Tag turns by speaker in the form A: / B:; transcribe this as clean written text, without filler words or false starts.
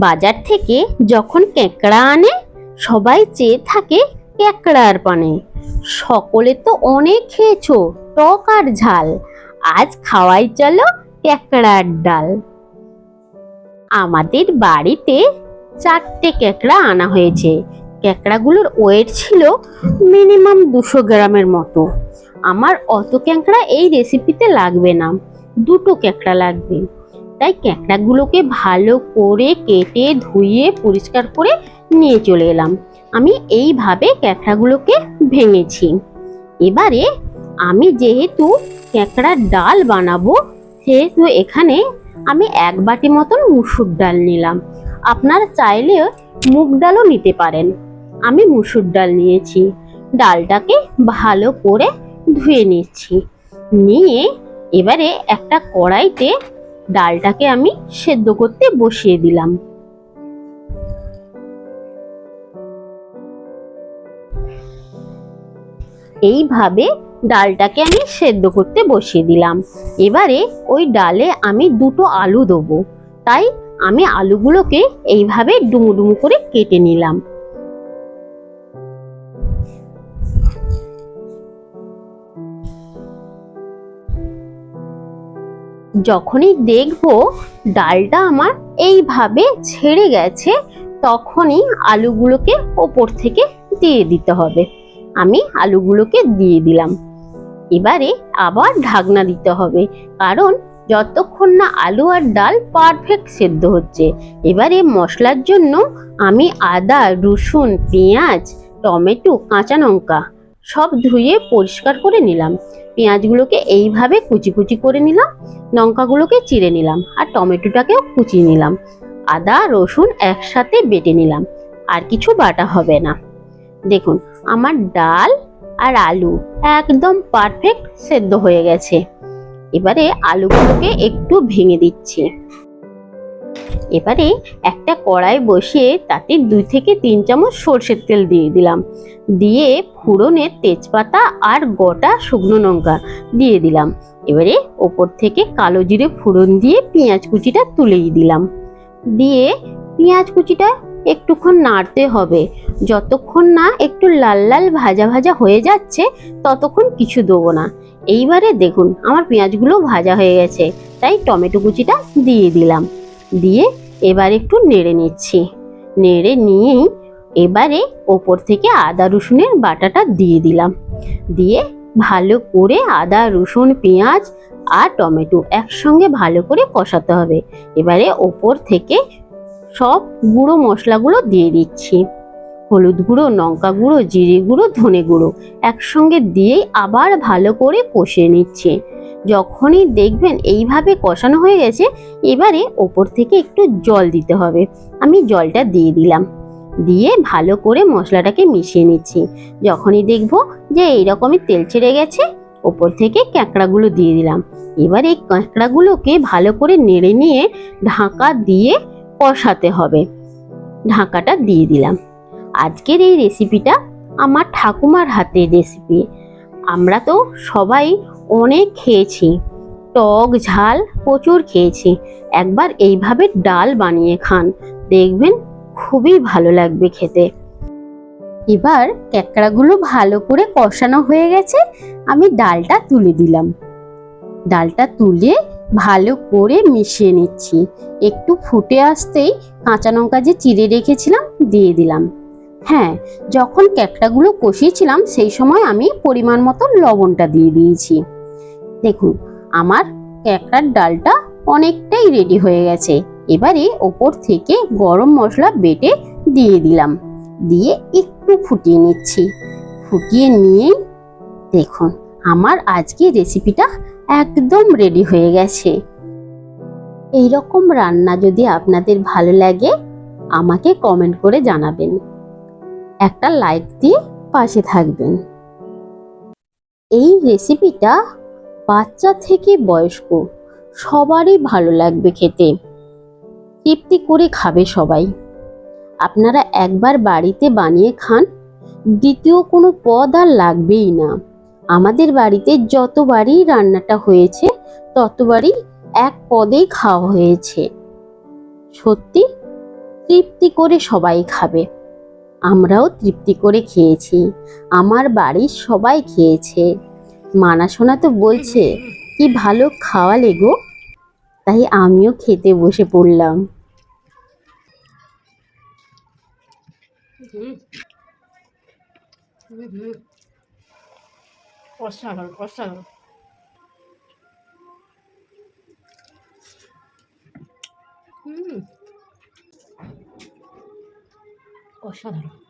A: বাজার থেকে যখন ক্যাঁকড়া আনে সবাই চেয়ে থাকে ক্যাঁকড়ার পানে। সকলে তো অনেক খেয়েছো টক আর ঝাল, আজ খাওয়াই চলো ক্যাঁকড়ার ডাল। আমাদের বাড়িতে 4টে ক্যাঁকড়া আনা হয়েছে। ক্যাঁকড়াগুলোর ওয়েট ছিল মিনিমাম 200 গ্রামের মতো। আমার অত ক্যাঁকড়া এই রেসিপিতে লাগবে না, 2টো ক্যাঁকড়া লাগবে। তাই ক্যাঁকড়াগুলোকে ভালো করে কেটে ধুয়ে পরিষ্কার করে নিয়ে চলে এলাম। আমি এইভাবে ক্যাঁকড়াগুলোকে ভেঙেছি। এবারে আমি যেহেতু ক্যাঁকড়ার ডাল বানাবো, সেহেতু এখানে আমি 1 বাটি মতন মুসুর ডাল নিলাম। আপনারা চাইলে মুগ ডালও নিতে পারেন। আমি মুসুর ডাল নিয়েছি। ডালটাকে ভালো করে ধুয়ে নিচ্ছি। নিয়ে এবারে একটা কড়াইতে ডালটাকে আমি সেদ্ধ করতে বসিয়ে দিলাম। এইভাবে ডালটাকে আমি সেদ্ধ করতে বসিয়ে দিলাম। এবারে ওই ডালে আমি 2টো আলু দেবো, তাই আমি আলুগুলোকে এইভাবে ডুমু ডুমু করে কেটে নিলাম। যখনই দেখবো ডালটা আমার এইভাবে ছেড়ে গেছে, তখনই আলুগুলোকে ওপর থেকে দিয়ে দিতে হবে। আমি আলুগুলোকে দিয়ে দিলাম। এবারে আবার ঢাকনা দিতে হবে, কারণ যতক্ষণ না আলু আর ডাল পারফেক্ট সেদ্ধ হচ্ছে। এবারে মশলার জন্য আমি আদা, রসুন, পেঁয়াজ, টমেটো, কাঁচা লঙ্কা সব ধুয়ে পরিষ্কার করে নিলাম। পেঁয়াজগুলোকে এইভাবে কুচি কুচি করে নিলাম, লঙ্কাগুলোকে চিড়ে নিলাম, আর টমেটোটাকেও কুচিয়ে নিলাম। আদা রসুন একসাথে বেটে নিলাম, আর কিছু বাটা হবে না। দেখুন আমার ডাল আর আলু একদম পারফেক্ট সেদ্ধ হয়ে গেছে। এবারে আলুগুলোকে একটু ভেঙে দিচ্ছি। এবারে একটা কড়াই বসিয়ে তাতে 2 থেকে 3 চামচ সরষের তেল দিয়ে দিলাম। দিয়ে ফোড়নে তেজপাতা আর গোটা শুকনো লঙ্কা দিয়ে দিলাম। এবারে ওপর থেকে কালো জিরে ফোড়ন দিয়ে পেঁয়াজ কুচিটা তুলেই দিলাম। দিয়ে পেঁয়াজ কুচিটা একটুক্ষণ নাড়তে হবে। যতক্ষণ না একটু লাল লাল ভাজা ভাজা হয়ে যাচ্ছে ততক্ষণ কিছু দেবো না। এইবারে দেখুন আমার পেঁয়াজগুলো ভাজা হয়ে গেছে, তাই টমেটো কুচিটা দিয়ে দিলাম। দিয়ে এবার একটু নেড়ে নিচ্ছি। নেড়ে নিয়েই এবারে ওপর থেকে আদা রসুনের বাটাটা দিয়ে দিলাম। দিয়ে ভালো করে আদা রসুন পেঁয়াজ আর টমেটো একসঙ্গে ভালো করে কষাতে হবে। এবারে ওপর থেকে সব গুঁড়ো মশলাগুলো দিয়ে দিচ্ছি। হলুদ গুঁড়ো, লঙ্কা গুঁড়ো, জিরে গুঁড়ো, ধনে গুঁড়ো একসঙ্গে দিয়ে আবার ভালো করে কষিয়ে নিচ্ছে। যখনই দেখবেন এইভাবে কষানো হয়ে গেছে, এবারে ওপর থেকে একটু জল দিতে হবে। আমি জলটা দিয়ে দিলাম। দিয়ে ভালো করে মশলাটাকে মিশিয়ে নিচ্ছি। যখনই দেখবো যে এইরকমই তেল ছেড়ে গেছে, ওপর থেকে ক্যাঁকড়াগুলো দিয়ে দিলাম। এবার এই ক্যাঁকড়াগুলোকে ভালো করে নেড়ে নিয়ে ঢাকা দিয়ে কষাতে হবে। ঢাকাটা দিয়ে দিলাম। আজকের এই রেসিপিটা আমার ঠাকুমার হাতের রেসিপি। আমরা তো সবাই অনেক খেয়েছি, টক ঝাল প্রচুর খেয়েছি। একবার এইভাবে ডাল বানিয়ে খান, দেখবেন খুবই ভালো লাগবে খেতে। এবার ক্যাঁকড়াগুলো ভালো করে কষানো হয়ে গেছে, আমি ডালটা তুলে দিলাম। ডালটা তুলে ভালো করে মিশিয়ে নিচ্ছি। একটু ফুটে আসতেই কাঁচা লঙ্কা যে চিড়ে রেখেছিলাম দিয়ে দিলাম। হ্যাঁ, যখন ক্যাঁকড়াগুলো কষিয়েছিলাম সেই সময় আমি পরিমাণ মতো লবণটা দিয়ে দিয়েছি। দেখুন আমার ক্যাঁকড়ার ডালটা অনেকটাই রেডি হয়ে গেছে। এবারে ওপর থেকে গরম মশলা বেটে দিয়ে দিলাম। দিয়ে একটু ফুটিয়ে নিচ্ছি। ফুটিয়ে নিয়ে দেখুন আমার আজকের রেসিপিটা একদম রেডি হয়ে গেছে। এই রকম রান্না যদি আপনাদের ভালো লাগে আমাকে কমেন্ট করে জানাবেন। একটা লাইক দিয়ে পাশে থাকবেন। এই রেসিপিটা বাচ্চা থেকে বয়স্ক সবারই ভালো লাগবে খেতে, তৃপ্তি করে খাবে সবাই। আপনারা একবার বাড়িতে বানিয়ে খান, দ্বিতীয় কোনো পদ আর লাগবেই না। আমাদের বাড়িতে যতবারই রান্নাটা হয়েছে ততবারই এক পদেই খাওয়া হয়েছে। সত্যি তৃপ্তি করে সবাই খাবে। আমরাও তৃপ্তি করে খেয়েছি, আমার বাড়ির সবাই খেয়েছে। মানাসোনা তো বলছে কি ভালো খাওয়ালে গো। তাই আমিও খেতে বসে পড়লাম।
B: অসাধারণ অসাধারণ। অসাধারণ।